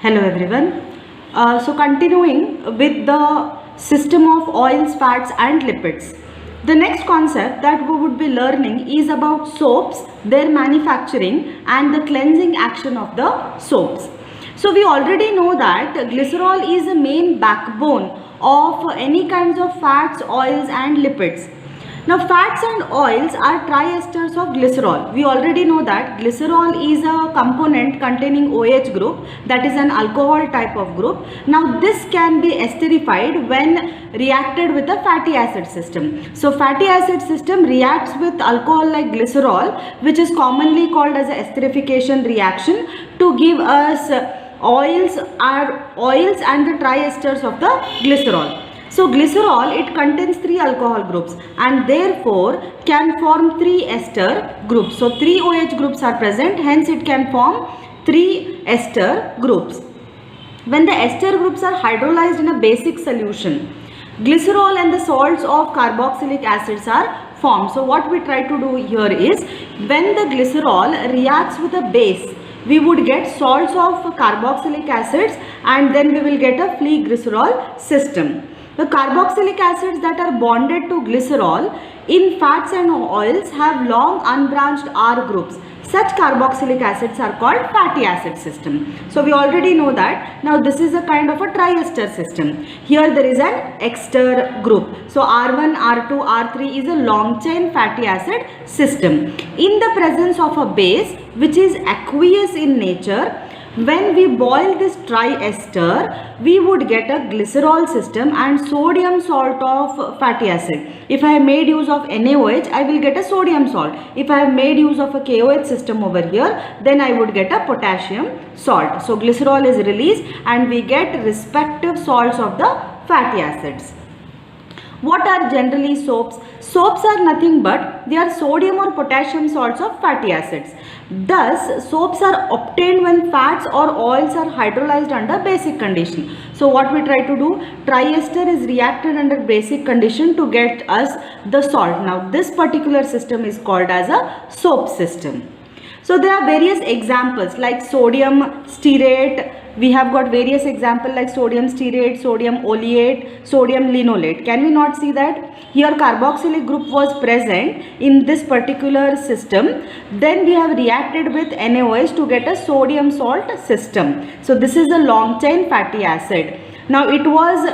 Hello everyone. So continuing with the system of oils, fats and lipids. The next concept that we would be learning is about soaps, their manufacturing and the cleansing action of the soaps. So we already know that glycerol is the main backbone of any kinds of fats, oils and lipids. Now fats and oils are triesters of glycerol. We already know that glycerol is a component containing OH group, that is an alcohol type of group. Now this can be esterified when reacted with a fatty acid system. So fatty acid system reacts with alcohol like glycerol, which is commonly called as a esterification reaction, to give us oils and the triesters of the glycerol. So glycerol, it contains 3 alcohol groups and therefore can form 3 ester groups. So 3 OH groups are present, hence it can form 3 ester groups. When the ester groups are hydrolyzed in a basic solution, glycerol and the salts of carboxylic acids are formed. So what we try to do here is, when the glycerol reacts with a base, we would get salts of carboxylic acids and then we will get a free glycerol system. The carboxylic acids that are bonded to glycerol in fats and oils have long unbranched R groups. Such carboxylic acids are called fatty acid system. So we already know that. Now this is a kind of a triester system. Here there is an ester group. So R1, R2, R3 is a long chain fatty acid system. In the presence of a base which is aqueous in nature, when we boil this triester, we would get a glycerol system and sodium salt of fatty acid. If I have made use of NaOH, I will get a sodium salt. If I have made use of a KOH system over here, then I would get a potassium salt. So glycerol is released and we get respective salts of the fatty acids. What are generally soaps? Soaps are nothing but they are sodium or potassium salts of fatty acids. Thus, soaps are obtained when fats or oils are hydrolyzed under basic condition. So what we try to do? Triester is reacted under basic condition to get us the salt. Now this particular system is called as a soap system. So there are various examples like sodium stearate. We have got various examples like sodium stearate, sodium oleate, sodium linolate. Can we not see that? Here carboxylic group was present in this particular system. Then we have reacted with NaOH to get a sodium salt system. So this is a long chain fatty acid. Now it was,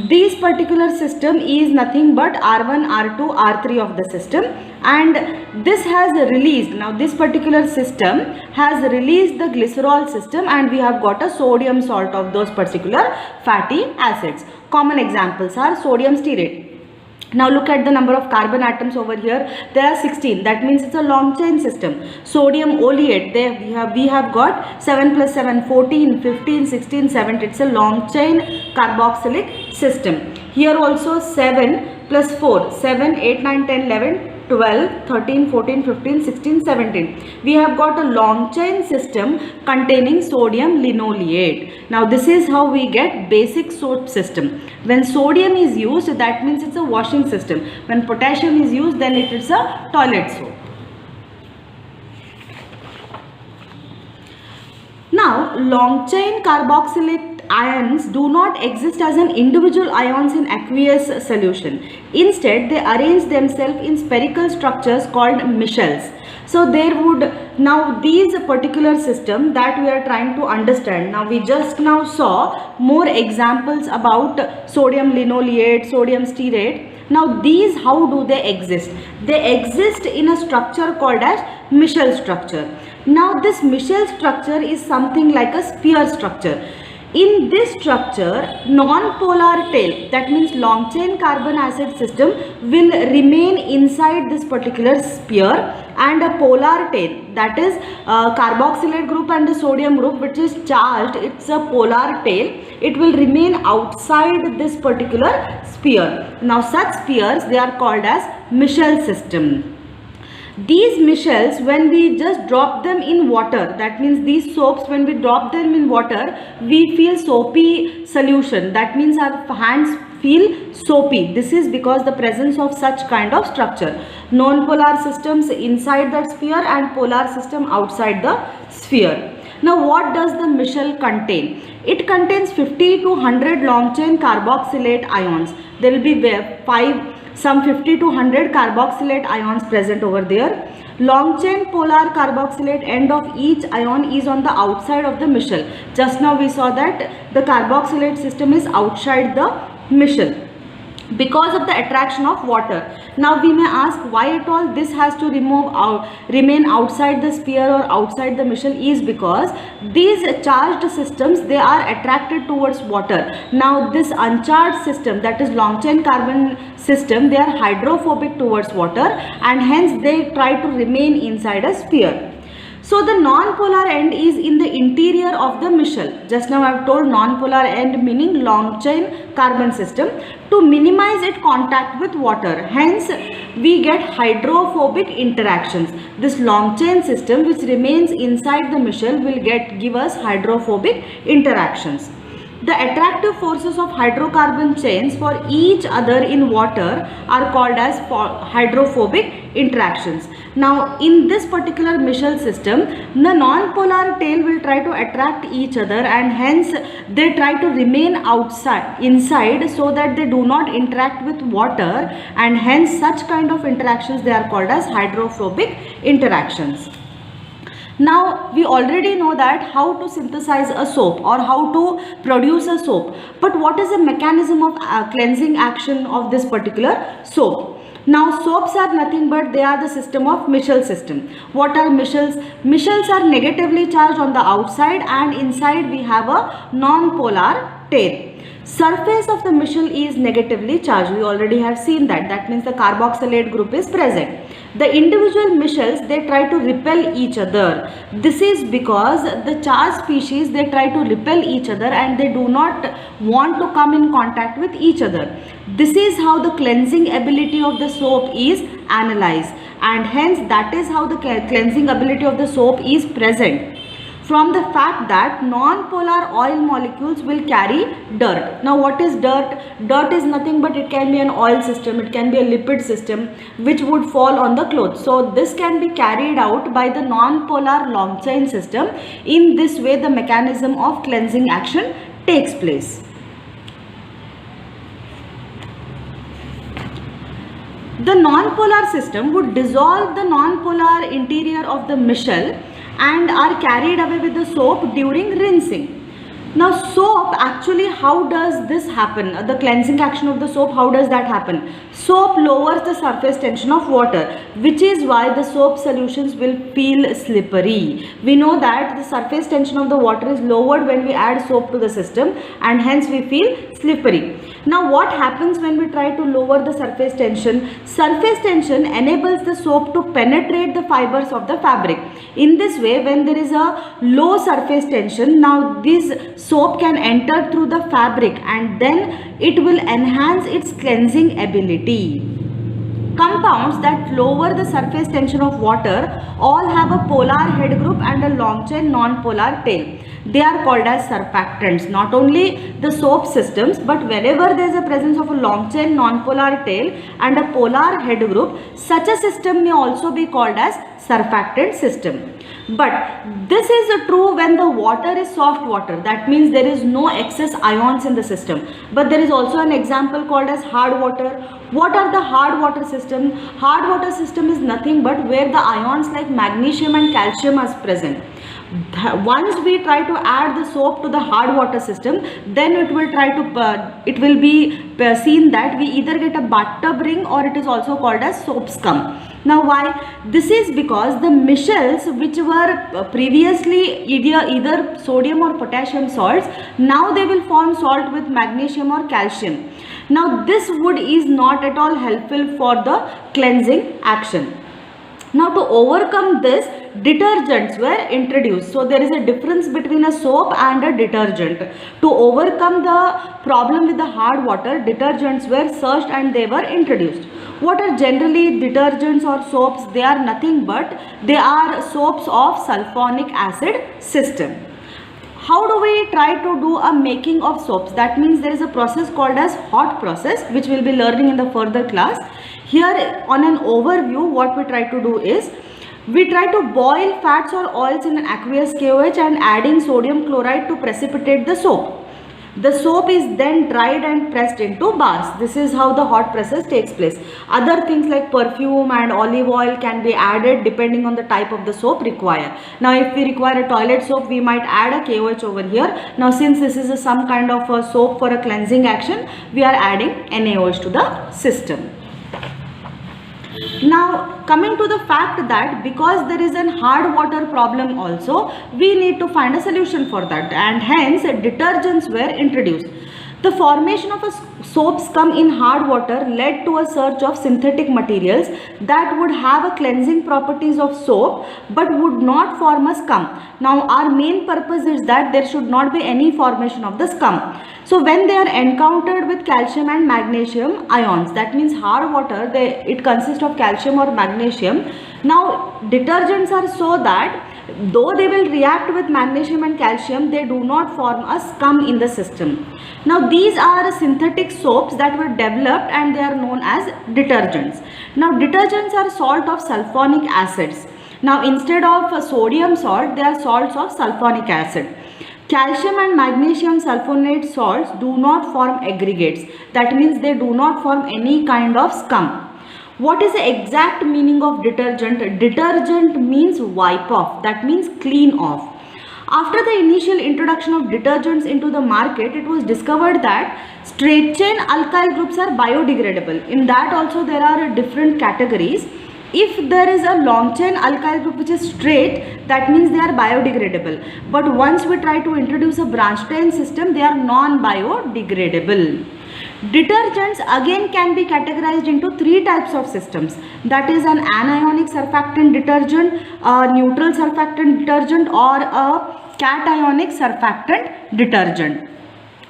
this particular system is nothing but R1, R2, R3 of the system, and this has released, now this particular system has released the glycerol system and we have got a sodium salt of those particular fatty acids. Common examples are sodium stearate. Now look at the number of carbon atoms over here. There are 16. That means it's a long chain system. Sodium oleate, there we have got 7 plus 7, 14, 15, 16, 17. It's a long chain carboxylic system. Here also 7 plus 4, 7, 8, 9, 10, 11, 12, 13, 14, 15, 16, 17. We have got a long chain system containing sodium linoleate. Now this is how we get basic soap system. When sodium is used, that means it's a washing system. When potassium is used, then it is a toilet soap. Now long chain carboxylic ions do not exist as an individual ions in aqueous solution. Instead, they arrange themselves in spherical structures called micelles. So there would, now these particular system that we are trying to understand. Now we just now saw more examples about sodium linoleate, sodium stearate. Now these, how do they exist? They exist in a structure called as micelle structure. Now this micelle structure is something like a sphere structure. In this structure, non-polar tail, that means long chain carbon acid system, will remain inside this particular sphere, and a polar tail, that is carboxylate group and the sodium group which is charged, it's a polar tail, it will remain outside this particular sphere. Now such spheres, they are called as micelle system. These micelles, when we just drop them in water, that means these soaps, when we drop them in water, we feel soapy solution. That means our hands feel soapy. This is because the presence of such kind of structure. Non-polar systems inside that sphere and polar system outside the sphere. Now what does the mishal contain? It contains 50 to 100 long chain carboxylate ions. There will be some 50 to 100 carboxylate ions present over there. Long chain polar carboxylate end of each ion is on the outside of the mishal. Just now we saw that the carboxylate system is outside the mishal because of the attraction of water. Now we may ask why at all this has to remain outside the sphere or outside the mishal is because these charged systems, they are attracted towards water. Now this uncharged system, that is long chain carbon system, they are hydrophobic towards water and hence they try to remain inside a sphere. So the non-polar end is in the interior of the mishal. Just now I have told non-polar end meaning long chain carbon system to minimize its contact with water. Hence we get hydrophobic interactions. This long chain system which remains inside the mishal will give us hydrophobic interactions. The attractive forces of hydrocarbon chains for each other in water are called as hydrophobic interactions. Now in this particular mishal system, the non-polar tail will try to attract each other and hence they try to remain inside so that they do not interact with water, and hence such kind of interactions they are called as hydrophobic interactions. Now we already know that how to synthesize a soap or how to produce a soap, but what is the mechanism of cleansing action of this particular soap? Now soaps are nothing but they are the system of mishal system. What are mishals? Mishals are negatively charged on the outside and inside we have a non-polar tail. Surface of the mishal is negatively charged. We already have seen that. That means the carboxylate group is present. The individual mishals, they try to repel each other. This is because the charged species, they try to repel each other and they do not want to come in contact with each other. This is how the cleansing ability of the soap is analyzed, and hence that is how the cleansing ability of the soap is present. From the fact that non-polar oil molecules will carry dirt. Now what is dirt? Dirt is nothing but it can be an oil system, it can be a lipid system which would fall on the clothes. So this can be carried out by the non-polar long chain system. In this way the mechanism of cleansing action takes place. The non-polar system would dissolve the non-polar interior of the mishal and are carried away with the soap during rinsing. Now soap, actually how does this happen? The cleansing action of the soap, how does that happen? Soap lowers the surface tension of water, which is why the soap solutions will feel slippery. We know that the surface tension of the water is lowered when we add soap to the system and hence we feel slippery. Now what happens when we try to lower the surface tension? Surface tension enables the soap to penetrate the fibers of the fabric. In this way, when there is a low surface tension, now this soap can enter through the fabric and then it will enhance its cleansing ability. Compounds that lower the surface tension of water all have a polar head group and a long chain non-polar tail. They are called as surfactants. Not only the soap systems, but whenever there is a presence of a long chain non-polar tail and a polar head group, such a system may also be called as surfactant system. But this is true when the water is soft water. That means there is no excess ions in the system. But there is also an example called as hard water. What are the hard water system? Hard water system is nothing but where the ions like magnesium and calcium are present. Once we try to add the soap to the hard water system, then it will be seen that we either get a bathtub ring or it is also called as soap scum. Now why? This is because the mishals which were previously either sodium or potassium salts, now they will form salt with magnesium or calcium. Now this wood is not at all helpful for the cleansing action. Now to overcome this, detergents were introduced. So there is a difference between a soap and a detergent. To overcome the problem with the hard water, detergents were searched and they were introduced. What are generally detergents or soaps? They are nothing but they are soaps of sulfonic acid system. How do we try to do a making of soaps? That means there is a process called as hot process, which we will be learning in the further class. Here on an overview, what we try to do is We try to boil fats or oils in an aqueous KOH and adding sodium chloride to precipitate the soap. The soap is then dried and pressed into bars. This is how the hot process takes place. Other things like perfume and olive oil can be added depending on the type of the soap required. Now if we require a toilet soap, we might add a KOH over here. Now since this is some kind of a soap for a cleansing action, we are adding NaOH to the system. Now coming to the fact that because there is an hard water problem also, we need to find a solution for that, and hence detergents were introduced. The formation of a soap scum in hard water led to a search of synthetic materials that would have a cleansing properties of soap but would not form a scum. Now our main purpose is that there should not be any formation of the scum. So when they are encountered with calcium and magnesium ions, that means hard water, it consists of calcium or magnesium. Now detergents are so that though they will react with magnesium and calcium, they do not form a scum in the system. Now these are synthetic soaps that were developed and they are known as detergents. Now detergents are salt of sulfonic acids. Now instead of a sodium salt, they are salts of sulfonic acid. Calcium and magnesium sulfonate salts do not form aggregates. That means they do not form any kind of scum. What is the exact meaning of detergent? Detergent means wipe off. That means clean off. After the initial introduction of detergents into the market, it was discovered that straight chain alkyl groups are biodegradable. In that also there are different categories. If there is a long chain alkyl group which is straight, that means they are biodegradable. But once we try to introduce a branch chain system, they are non-biodegradable. Detergents again can be categorized into three types of systems. That is an anionic surfactant detergent, a neutral surfactant detergent, or a cationic surfactant detergent.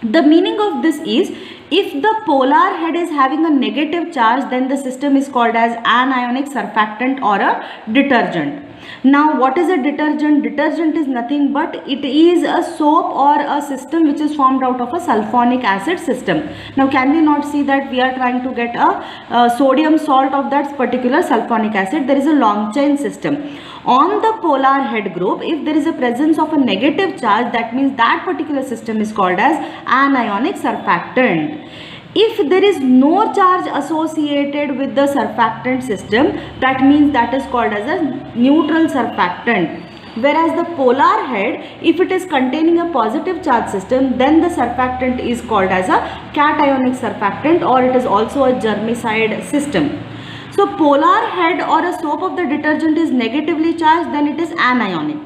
The meaning of this is, if the polar head is having a negative charge, then the system is called as anionic surfactant or a detergent. Now what is a detergent? Detergent is nothing but it is a soap or a system which is formed out of a sulfonic acid system. Now can we not see that we are trying to get a sodium salt of that particular sulfonic acid? There is a long chain system. On the polar head group, if there is a presence of a negative charge, that means that particular system is called as anionic surfactant. If there is no charge associated with the surfactant system, that means that is called as a neutral surfactant. Whereas the polar head, if it is containing a positive charge system, then the surfactant is called as a cationic surfactant, or it is also a germicide system. So polar head or a soap of the detergent is negatively charged, then it is anionic.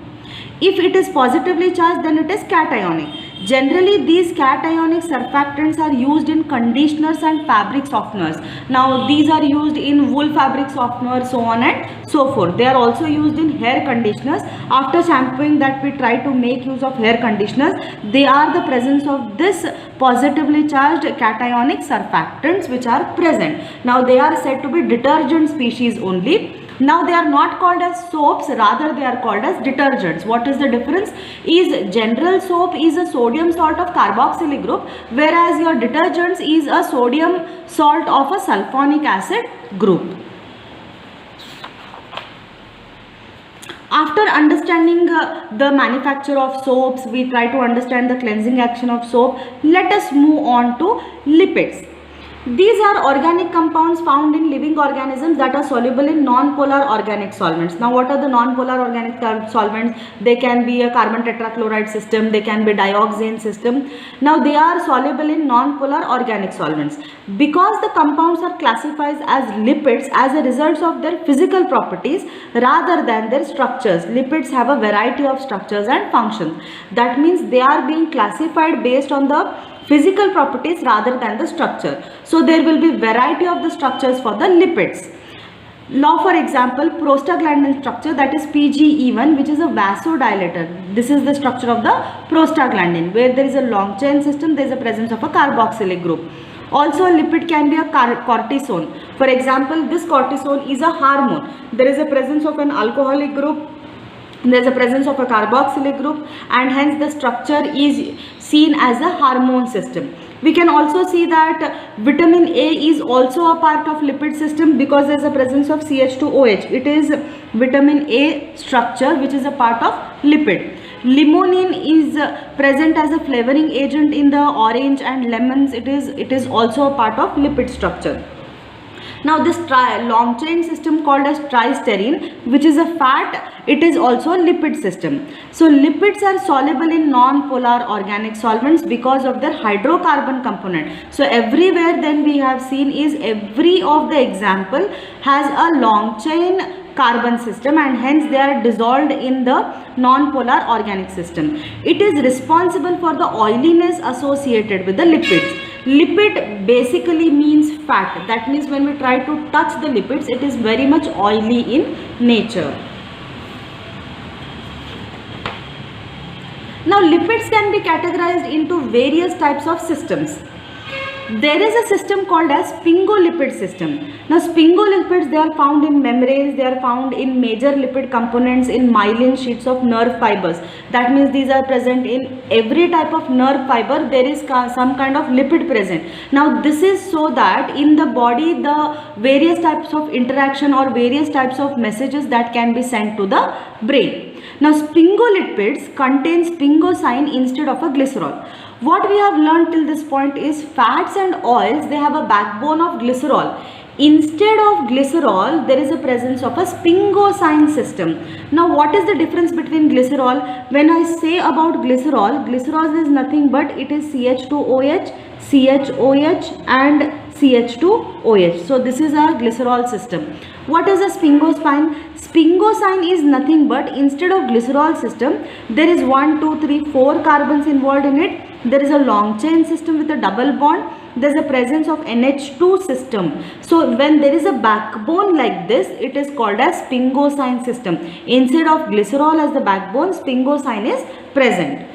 If it is positively charged, then it is cationic. Generally, these cationic surfactants are used in conditioners and fabric softeners. Now, these are used in wool fabric softeners, so on and so forth. They are also used in hair conditioners. After shampooing that we try to make use of hair conditioners, they are the presence of this positively charged cationic surfactants which are present. Now, they are said to be detergent species only. Now they are not called as soaps, rather they are called as detergents. What is the difference? Is general soap is a sodium salt of carboxylic group, whereas your detergents is a sodium salt of a sulfonic acid group. After understanding the manufacture of soaps, we try to understand the cleansing action of soap. Let us move on to lipids. These are organic compounds found in living organisms that are soluble in non-polar organic solvents. Now what are the non-polar organic solvents? They can be a carbon tetrachloride system, they can be dioxane system. Now they are soluble in non-polar organic solvents. Because the compounds are classified as lipids as a result of their physical properties rather than their structures. Lipids have a variety of structures and functions. That means they are being classified based on the physical properties rather than the structure. So there will be variety of the structures for the lipids. Now for example, prostaglandin structure, that is PGE1, which is a vasodilator. This is the structure of the prostaglandin, where there is a long chain system, there is a presence of a carboxylic group. Also a lipid can be a cortisone. For example, this cortisone is a hormone. There is a presence of an alcoholic group, there is a presence of a carboxylic group, and hence the structure is seen as a hormone system. We can also see that vitamin A is also a part of lipid system because there is a presence of CH2OH. It is vitamin A structure, which is a part of lipid. Limonene is present as a flavoring agent in the orange and lemons. It is also a part of lipid structure. Now this long chain system called as Tristerine, which is a fat, it is also a lipid system. So lipids are soluble in non-polar organic solvents because of their hydrocarbon component. So everywhere then we have seen is every of the example has a long chain carbon system, and hence they are dissolved in the non-polar organic system. It is responsible for the oiliness associated with the lipids. Lipid basically means fat. That means when we try to touch the lipids, it is very much oily in nature. Now lipids can be categorized into various types of systems. There is a system called as Sphingolipid system. Now sphingolipids, they are found in membranes, they are found in major lipid components in myelin sheets of nerve fibers. That means these are present in every type of nerve fiber. There is some kind of lipid present. Now this is so that in the body the various types of interaction or various types of messages that can be sent to the brain. Now sphingolipids contain sphingosine instead of a glycerol. What we have learned till this point is fats and oils, they have a backbone of glycerol. Instead of glycerol, there is a presence of a sphingosine system. Now what is the difference between glycerol? When I say about glycerol, glycerol is nothing but it is CH2OH, CHOH and CH2OH. So this is our glycerol system. What is a sphingosine? Sphingosine is nothing but instead of glycerol system, there is 1, 2, 3, 4 carbons involved in it. There is a long chain system with a double bond. There is a presence of NH2 system. So when there is a backbone like this, it is called as sphingosine system. Instead of glycerol as the backbone, sphingosine is present.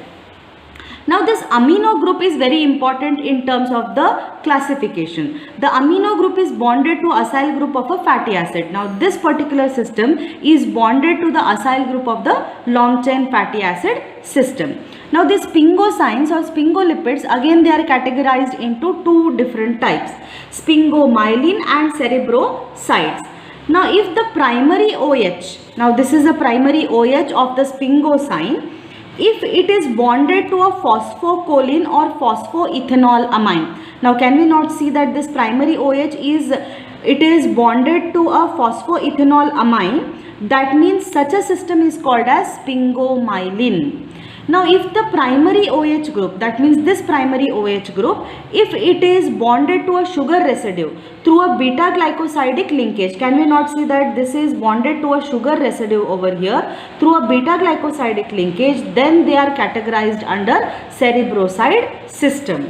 Now this amino group is very important in terms of the classification. The amino group is bonded to acyl group of a fatty acid. Now this particular system is bonded to the acyl group of the long chain fatty acid system. Now these sphingosines or sphingolipids, again they are categorized into two different types, sphingomyelin and cerebrosides. Now if the primary OH, now this is a primary OH of the sphingosine, if it is bonded to a phosphocholine or phosphoethanol amine. Now can we not see that this primary OH is bonded to a phosphoethanol amine? That means such a system is called as sphingomyelin. Now if the primary OH group, that means this primary OH group, if it is bonded to a sugar residue through a beta glycosidic linkage, can we not see that this is bonded to a sugar residue over here through a beta glycosidic linkage, then they are categorized under cerebroside system.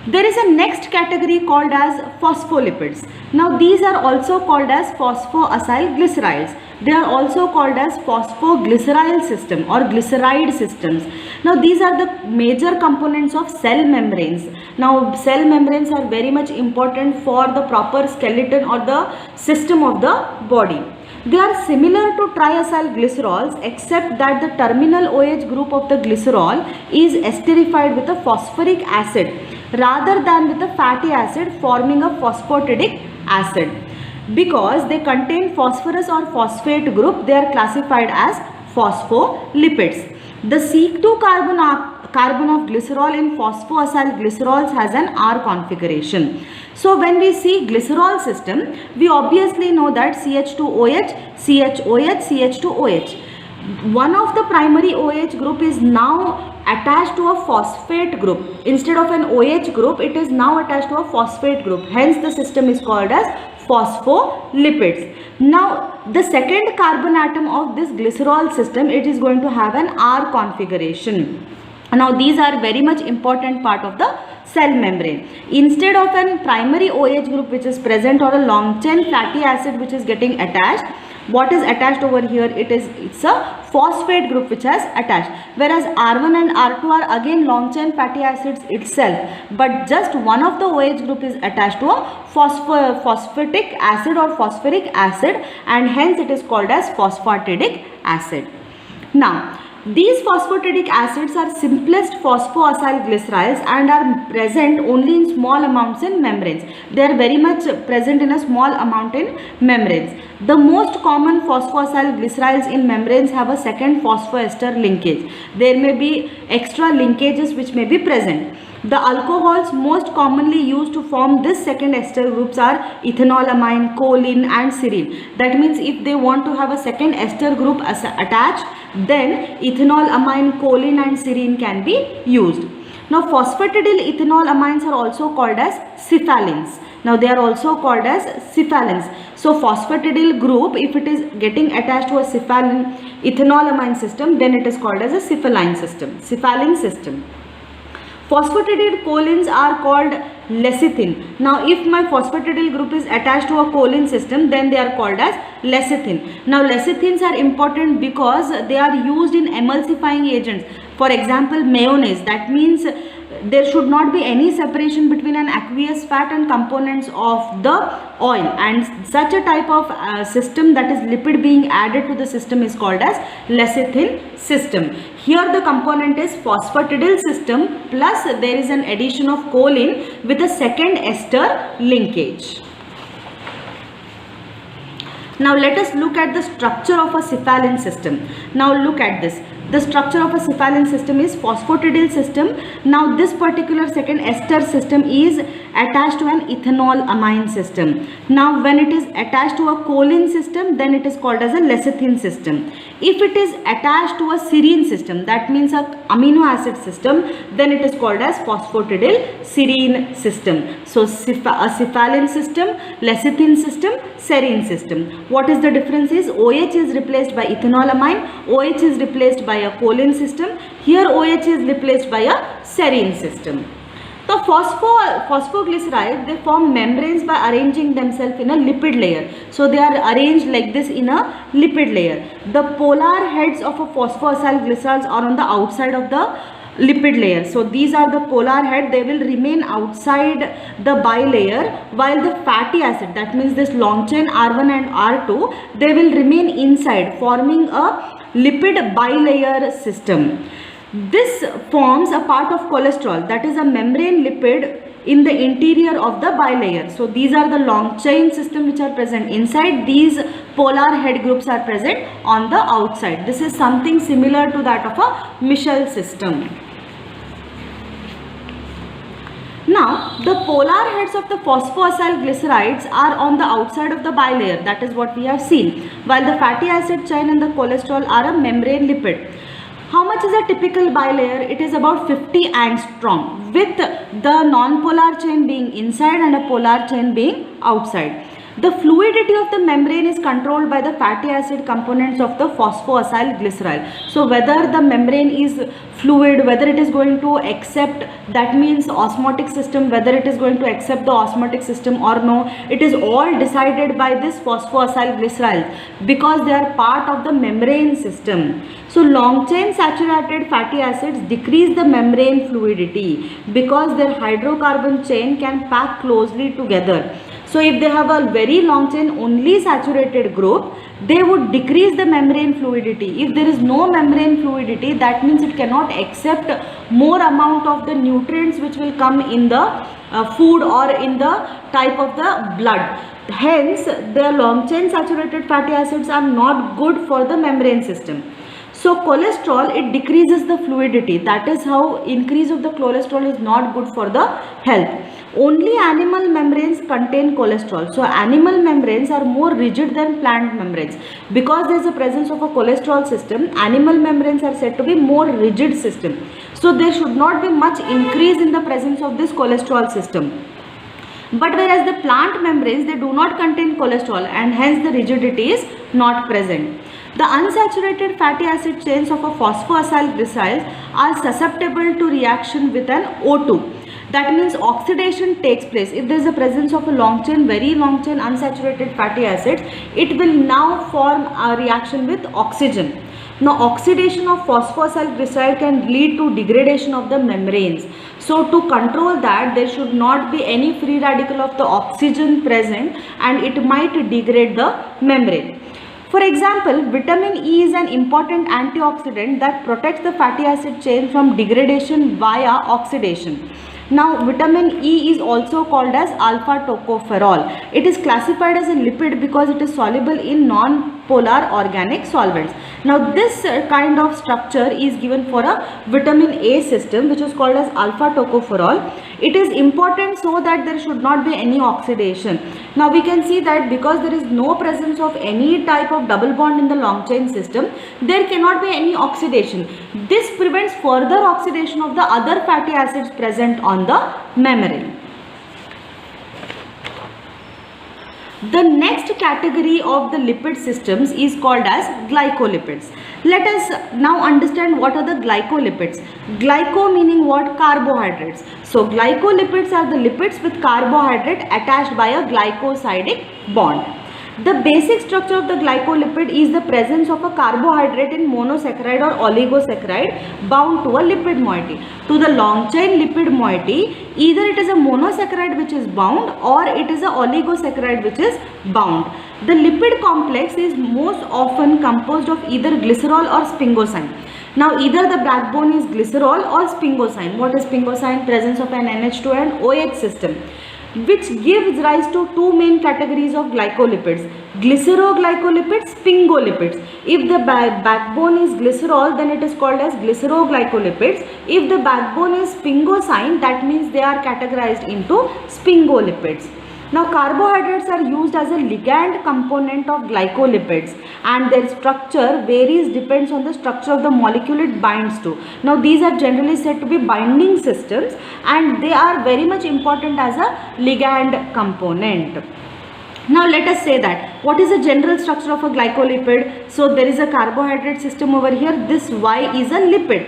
There is a next category called as phospholipids. Now these are also called as phosphoacylglycerides. They are also called as phosphoglyceride system or glyceride systems. Now these are the major components of cell membranes. Now cell membranes are very much important for the proper skeleton or the system of the body. They are similar to triacylglycerols except that the terminal OH group of the glycerol is esterified with a phosphoric acid rather than with a fatty acid forming a phosphatidic acid. Because they contain phosphorus or phosphate group, they are classified as phospholipids. The C2 carbon of glycerol in phosphoacylglycerols has an R configuration. So when we see glycerol system, we obviously know that CH2OH, CHOH, CH2OH. One of the primary OH group is now attached to a phosphate group. Instead of an OH group, it is now attached to a phosphate group. Hence the system is called as phospholipids. Now the second carbon atom of this glycerol system, it is going to have an R configuration. Now these are very much important part of the cell membrane. Instead of a primary OH group which is present or a long chain fatty acid which is getting attached, what is attached over here? It's a phosphate group which has attached. Whereas R1 and R2 are again long chain fatty acids itself, but just one of the OH group is attached to a phosphatic acid or phosphoric acid, and hence it is called as phosphatidic acid. Now These phosphatidic acids are simplest phosphoacylglyceryls and are present only in small amounts in membranes. They are very much present in a small amount in membranes. The most common phosphoacylglyceryls in membranes have a second phosphoester linkage. There may be extra linkages which may be present. The alcohols most commonly used to form this second ester groups are ethanolamine, choline and serine. That means if they want to have a second ester group attached, then ethanolamine, choline and serine can be used. Now phosphatidyl ethanolamines are also called as cephalins. Now they are also called as cephalins. So phosphatidyl group, if it is getting attached to a cephalin ethanolamine system, then it is called as a cephalin system. Phosphatidyl cholines are called lecithin. Now if my phosphatidyl group is attached to a choline system, then they are called as lecithin. Now lecithins are important because they are used in emulsifying agents. For example, mayonnaise. That means there should not be any separation between an aqueous fat and components of the oil, and such a type of system, that is lipid being added to the system, is called as lecithin system. Here the component is phosphatidyl system plus there is an addition of choline with a second ester linkage. Now let us look at the structure of a cephalin system. Now look at this. The structure of a cephalin system is phosphatidyl system. Now this particular second ester system is attached to an ethanol amine system. Now when it is attached to a choline system, then it is called as a lecithin system. If it is attached to a serine system, that means a amino acid system, then it is called as phosphatidyl serine system. So a cephalin system, lecithin system, serine system. What is the difference is OH is replaced by ethanolamine, OH is replaced by a choline system. Here OH is replaced by a serine system. The phosphoglycerides, they form membranes by arranging themselves in a lipid layer. So they are arranged like this in a lipid layer. The polar heads of a phosphoacylglycerols are on the outside of the lipid layer. So these are the polar head, they will remain outside the bilayer, while the fatty acid, that means this long chain R1 and R2, they will remain inside, forming a lipid bilayer system. This forms a part of cholesterol, that is a membrane lipid in the interior of the bilayer. So these are the long chain system which are present inside. These polar head groups are present on the outside. This is something similar to that of a Michel system. Now, the polar heads of the phosphoacylglycerides are on the outside of the bilayer. That is what we have seen. While the fatty acid chain and the cholesterol are a membrane lipid. How much is a typical bilayer? It is about 50 angstrom, with the non-polar chain being inside and a polar chain being outside. The fluidity of the membrane is controlled by the fatty acid components of the phosphoacylglycerol. So whether the membrane is fluid, whether it is going to accept, that means osmotic system, whether it is going to accept the osmotic system or no, it is all decided by this phosphoacylglycerol because they are part of the membrane system. So long chain saturated fatty acids decrease the membrane fluidity because their hydrocarbon chain can pack closely together. So if they have a very long chain only saturated group, they would decrease the membrane fluidity. If there is no membrane fluidity, that means it cannot accept more amount of the nutrients which will come in the food or in the type of the blood. Hence, the long chain saturated fatty acids are not good for the membrane system. So cholesterol, it decreases the fluidity. That is how increase of the cholesterol is not good for the health. Only animal membranes contain cholesterol. So animal membranes are more rigid than plant membranes. Because there is a presence of a cholesterol system, animal membranes are said to be more rigid system. So there should not be much increase in the presence of this cholesterol system. But whereas the plant membranes, they do not contain cholesterol and hence the rigidity is not present. The unsaturated fatty acid chains of a phosphoacylglyceryls are susceptible to reaction with an O2. That means oxidation takes place. If there is a presence of a long chain, very long chain unsaturated fatty acids, it will now form a reaction with oxygen. Now oxidation of phosphoacylglycerol can lead to degradation of the membranes. So to control that, there should not be any free radical of the oxygen present and it might degrade the membrane. For example, vitamin E is an important antioxidant that protects the fatty acid chain from degradation via oxidation. Now, vitamin E is also called as alpha tocopherol. It is classified as a lipid because it is soluble in non-polar organic solvents. Now, this kind of structure is given for a vitamin A system, which is called as alpha tocopherol. It is important so that there should not be any oxidation. Now, we can see that because there is no presence of any type of double bond in the long chain system, there cannot be any oxidation. This prevents further oxidation of the other fatty acids present on the membrane. The next category of the lipid systems is called as glycolipids. Let us now understand what are the glycolipids. Glyco meaning what? Carbohydrates. So glycolipids are the lipids with carbohydrate attached by a glycosidic bond. The basic structure of the glycolipid is the presence of a carbohydrate in monosaccharide or oligosaccharide bound to a lipid moiety. To the long chain lipid moiety, either it is a monosaccharide which is bound or it is a oligosaccharide which is bound. The lipid complex is most often composed of either glycerol or sphingosine. Now, either the backbone is glycerol or sphingosine. What is sphingosine? Presence of an NH2 and OH system, which gives rise to two main categories of glycolipids: glyceroglycolipids, sphingolipids. If the backbone is glycerol, then it is called as glyceroglycolipids. If the backbone is sphingosine, that means they are categorized into sphingolipids. Now, carbohydrates are used as a ligand component of glycolipids, and their structure varies depends on the structure of the molecule it binds to. Now, these are generally said to be binding systems, and they are very much important as a ligand component. Now, let us say that what is the general structure of a glycolipid? So, there is a carbohydrate system over here. This Y is a lipid.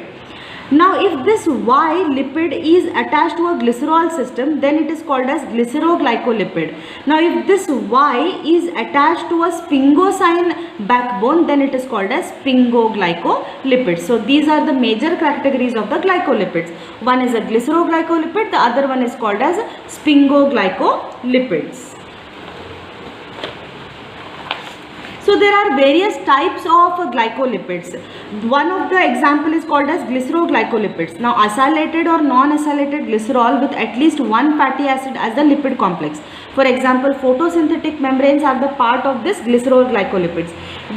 Now, if this Y lipid is attached to a glycerol system, then it is called as glyceroglycolipid. Now, if this Y is attached to a sphingosine backbone, then it is called as sphingoglycolipid. So, these are the major categories of the glycolipids. One is a glyceroglycolipid, the other one is called as sphingoglycolipids. So, there are various types of glycolipids. One of the example is called as glyceroglycolipids. Now, acylated or non-acylated glycerol with at least one fatty acid as the lipid complex. For example, photosynthetic membranes are the part of this glyceroglycolipids.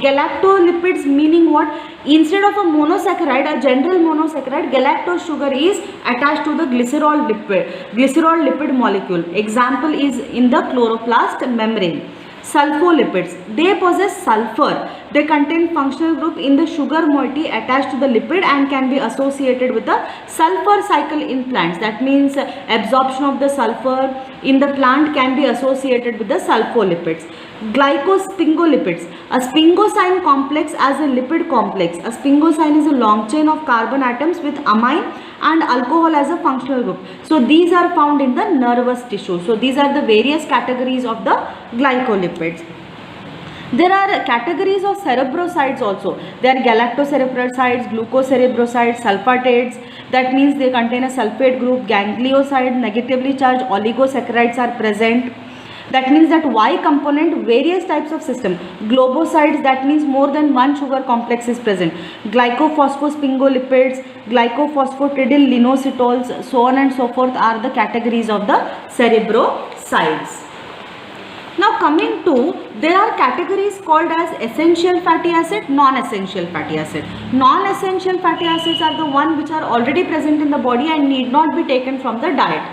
Galactolipids meaning what? Instead of a monosaccharide, a general monosaccharide, galactose sugar is attached to the glycerol lipid molecule. Example is in the chloroplast membrane. Sulfolipids, they possess sulfur. They contain functional group in the sugar moiety attached to the lipid and can be associated with the sulfur cycle in plants. That means absorption of the sulfur in the plant can be associated with the sulfolipids. Glycosphingolipids, a sphingosine complex as a lipid complex. A sphingosine is a long chain of carbon atoms with amine and alcohol as a functional group. So, these are found in the nervous tissue. So, these are the various categories of the glycolipids. There are categories of cerebrosides also. There are galactocerebrosides, glucocerebrosides, sulfatates. That means they contain a sulfate group. Ganglioside, negatively charged oligosaccharides are present. That means that Y component, various types of system. Globosides, that means more than one sugar complex is present. Glycophosphospingolipids, glycophosphotidyl linositols, so on and so forth are the categories of the cerebrosides. Now, coming to, there are categories called as essential fatty acid, non-essential fatty acid. Non-essential fatty acids are the one which are already present in the body and need not be taken from the diet.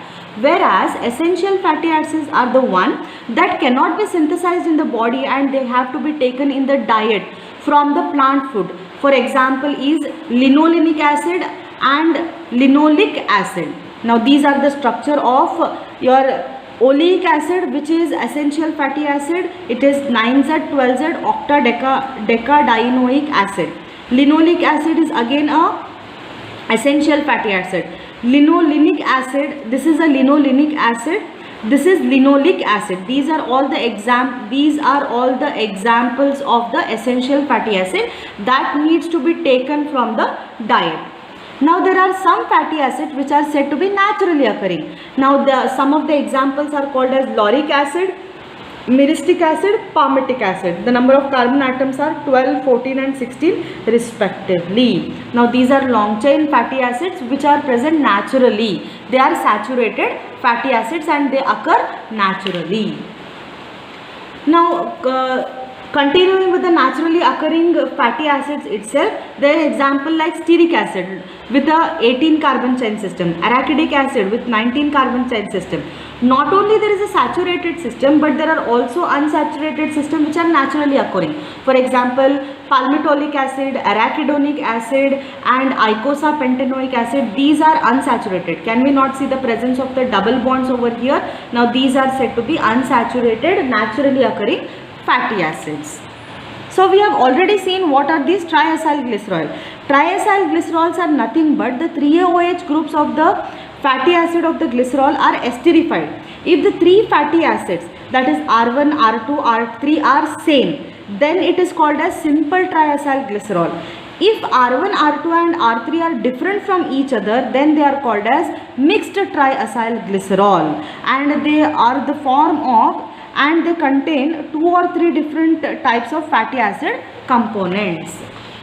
Whereas essential fatty acids are the one that cannot be synthesized in the body and they have to be taken in the diet from the plant food. For example is linolenic acid and linoleic acid. Now, these are the structure of your oleic acid, which is essential fatty acid. It is 9Z, 12Z, octa-decadienoic acid. Linoleic acid is again a essential fatty acid. Linolenic acid, this is a linolenic acid. This is linoleic acid. These are all the examples of the essential fatty acid that needs to be taken from the diet. Now, there are some fatty acids which are said to be naturally occurring. Now, some of the examples are called as lauric acid, myristic acid, palmitic acid. The number of carbon atoms are 12, 14 and 16 respectively. Now these are long chain fatty acids which are present naturally. They are saturated fatty acids and they occur naturally. Now continuing with the naturally occurring fatty acids itself, there is example like stearic acid with a 18 carbon chain system, arachidic acid with 19 carbon chain system. Not only there is a saturated system, but there are also unsaturated systems which are naturally occurring. For example, palmitoleic acid, arachidonic acid and icosapentaenoic acid, these are unsaturated. Can we not see the presence of the double bonds over here? Now these are said to be unsaturated, naturally occurring fatty acids. So we have already seen what are these triacyl glycerol. Triacyl glycerols are nothing but the 3OH groups of the fatty acid of the glycerol are esterified. If the three fatty acids, that is R1, R2, R3 are same, then it is called as simple triacyl glycerol. If R1, R2 and R3 are different from each other, then they are called as mixed triacyl glycerol, and they are the form of, and they contain 2 or 3 different types of fatty acid components,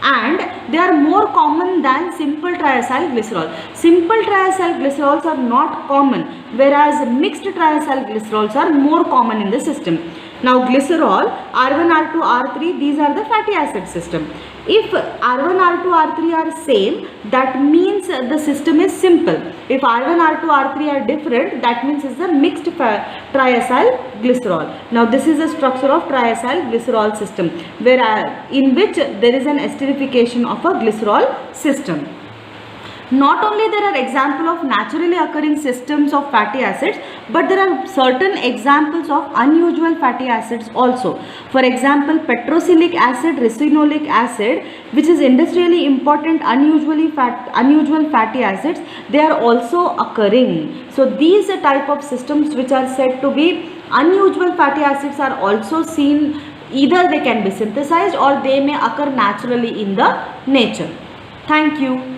and they are more common than simple triacyl glycerol. Simple triacyl glycerols are not common, whereas mixed triacyl glycerols are more common in the system. Now glycerol, R1, R2, R3, these are the fatty acid system. If R1, R2, R3 are same, that means the system is simple. If R1, R2, R3 are different, that means it's a mixed triacyl glycerol. Now this is the structure of triacyl glycerol system, where in which there is an esterification of a glycerol system. Not only there are examples of naturally occurring systems of fatty acids, but there are certain examples of unusual fatty acids also. For example, petroxylic acid, ricinoleic acid, which is industrially important unusual fatty acids, they are also occurring. So these type of systems which are said to be unusual fatty acids are also seen. Either they can be synthesized or they may occur naturally in the nature. Thank you.